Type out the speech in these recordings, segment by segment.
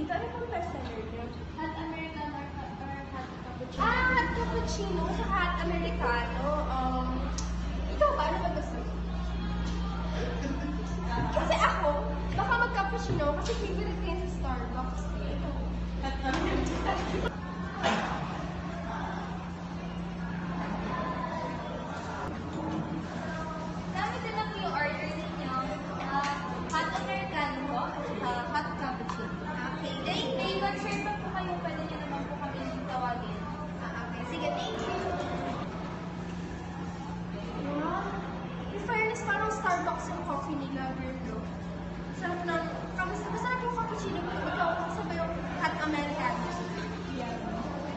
dito. Ano pang bestseller niyo? Hot Americano or hot cappuccino? Hot cappuccino sa hot americano. Ikaw ba? Ano ba gusto mo? Kasi ako, baka mag-cappuccino kasi favorite ko yan sa Starbucks. Ito. Hot Americano. Dami din lang yung order ninyo. Hot Americano po at hot cappuccino. Okay, May concern pa po kayo, pwede nyo naman po kami tawagin. Okay, sige, thank you. In fairness, parang Starbucks yung coffee nila, girl. Sarap ng, masarap yung cappuccino ko. Ikaw, kasabay yung hot americano.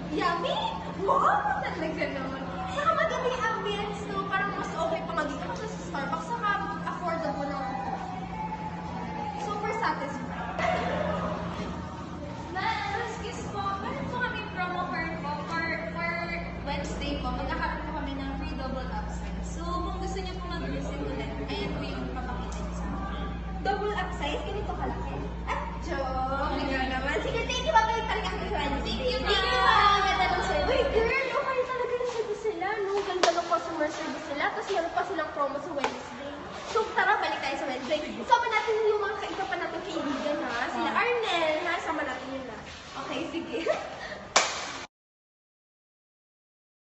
Yummy! Wow! Talaga naman. Saka maganda yung ambience, no? Parang mas okay pa magiging kasi sa Starbucks. Saka affordable naman po. Super satisfied. Excuse po, meron po kami promo card po for Wednesday po. Magkakaroon po kami ng free double upsize. So, kung gusto niyo po mag-visit ulit, ayan po yung papakita niyo sa amin. Double upsize, ganito kalaki. At joke! Ikaw naman. Sige, thank you. Babalik talaga kami sa Wednesday. Thank you, Thank you, ma'am. ma'am. Ganda ng service. Uy, girl, okay talaga yung service sila, no? Ganda ng customer service sila. Tapos meron pa silang promo sa Wednesday. So, tara, balik tayo sa Wednesday. Sama natin yung mga iba pa natin kaibigan, ha? Sila Arnel, ha? Sama natin yun, ha? Okay, sige.